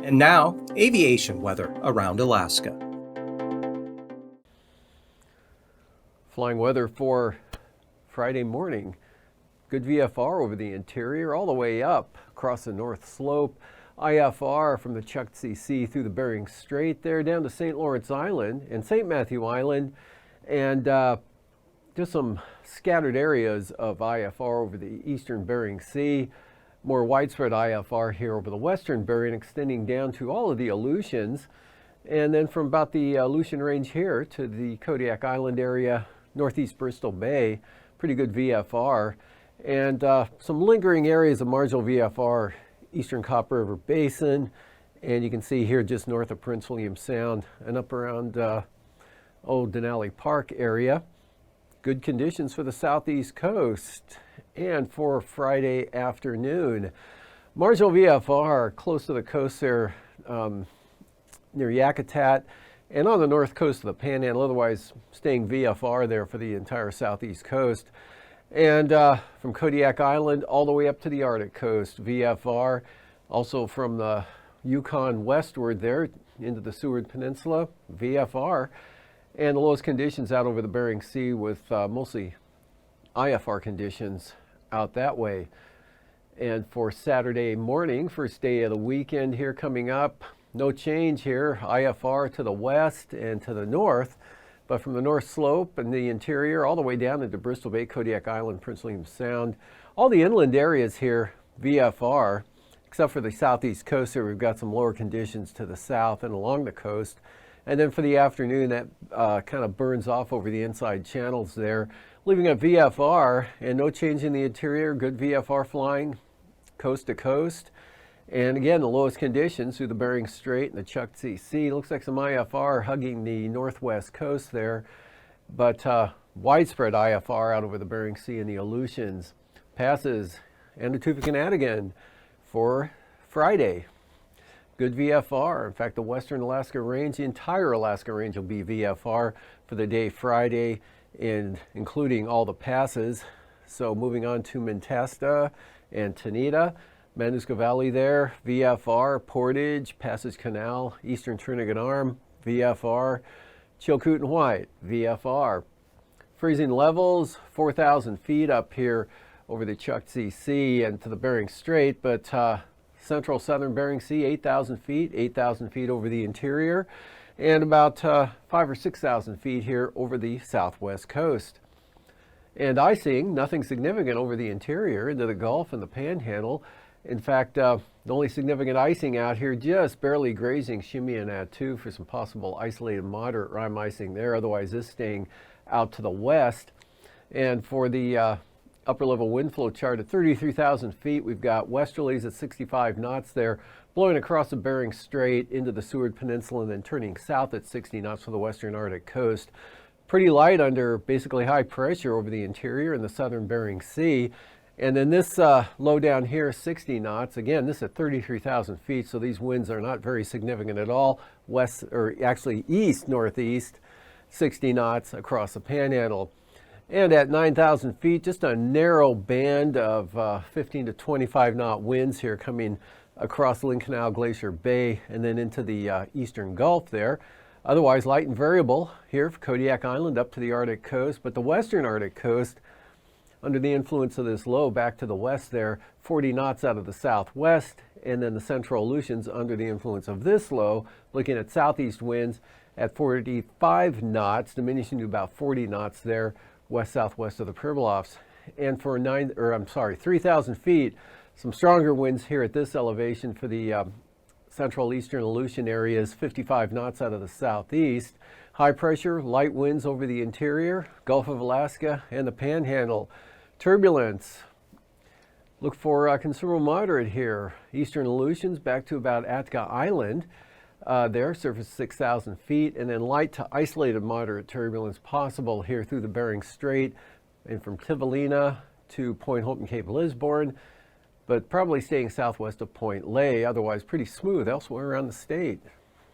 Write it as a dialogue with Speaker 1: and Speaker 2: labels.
Speaker 1: And now, aviation weather around Alaska.
Speaker 2: Flying weather for Friday morning. Good VFR over the interior, all the way up across the North Slope. IFR from the Chukchi Sea through the Bering Strait there down to St. Lawrence Island and St. Matthew Island. And just some scattered areas of IFR over the eastern Bering Sea. More widespread IFR here over the western Bering, extending down to all of the Aleutians. And then from about the Aleutian Range here to the Kodiak Island area, northeast Bristol Bay, pretty good VFR. And some lingering areas of marginal VFR, eastern Copper River Basin. And you can see here just north of Prince William Sound and up around Old Denali Park area. Good conditions for the southeast coast. And for Friday afternoon, marginal VFR close to the coast there near Yakutat and on the north coast of the Panhandle, otherwise staying VFR there for the entire southeast coast. And from Kodiak Island all the way up to the Arctic coast, VFR. Also from the Yukon westward there into the Seward Peninsula, VFR. And the lowest conditions out over the Bering Sea with mostly IFR conditions out that way. And for Saturday morning, first day of the weekend here coming up, no change here, IFR to the west and to the north, but from the North Slope and the interior all the way down into Bristol Bay, Kodiak Island, Prince William Sound, all the inland areas here, VFR, except for the southeast coast here, we've got some lower conditions to the south and along the coast. And then for the afternoon, that kind of burns off over the inside channels there, leaving a VFR and no change in the interior, good VFR flying coast to coast. And again, the lowest conditions through the Bering Strait and the Chukchi Sea. Looks like some IFR hugging the northwest coast there, but widespread IFR out over the Bering Sea and the Aleutians. Passes Anatufik and Adigan for Friday. Good VFR. In fact, the western Alaska Range, the entire Alaska Range will be VFR for the day Friday, and including all the passes. So moving on to Mentasta and Tanita, Manusca Valley there, VFR, Portage, Passage Canal, Eastern Trinidad Arm, VFR, Chilkoot and White, VFR. Freezing levels, 4,000 feet up here over the Chukchi Sea and to the Bering Strait, but central southern Bering Sea, 8,000 feet over the interior, and about 5,000 or 6,000 feet here over the southwest coast. And icing, nothing significant over the interior into the Gulf and the Panhandle. In fact, the only significant icing out here, just barely grazing Shimei and Attu for some possible isolated moderate rime icing there. Otherwise, this staying out to the west. And for the upper level wind flow chart at 33,000 feet, we've got westerlies at 65 knots there, blowing across the Bering Strait into the Seward Peninsula and then turning south at 60 knots for the western Arctic coast. Pretty light under basically high pressure over the interior in the southern Bering Sea. And then this low down here, 60 knots. Again, this at 33,000 feet, so these winds are not very significant at all. West, or actually east-northeast, 60 knots across the Panhandle. And at 9,000 feet, just a narrow band of 15 to 25 knot winds here coming across Lynn Canal, Glacier Bay, and then into the eastern Gulf there. Otherwise, light and variable here for Kodiak Island up to the Arctic coast, but the western Arctic coast, under the influence of this low back to the west there, 40 knots out of the southwest, and then the central Aleutians under the influence of this low, looking at southeast winds at 45 knots, diminishing to about 40 knots there, west-southwest of the Pribilofs. And for 3,000 feet, some stronger winds here at this elevation for the central eastern Aleutian areas, 55 knots out of the southeast. High pressure, light winds over the interior, Gulf of Alaska, and the Panhandle. Turbulence, look for considerable moderate here. Eastern Aleutians back to about Atka Island. There, surface 6,000 feet, and then light to isolated moderate turbulence possible here through the Bering Strait and from Tivalina to Point Hope and Cape Lisburne, but probably staying southwest of Point Lay, otherwise pretty smooth elsewhere around the state.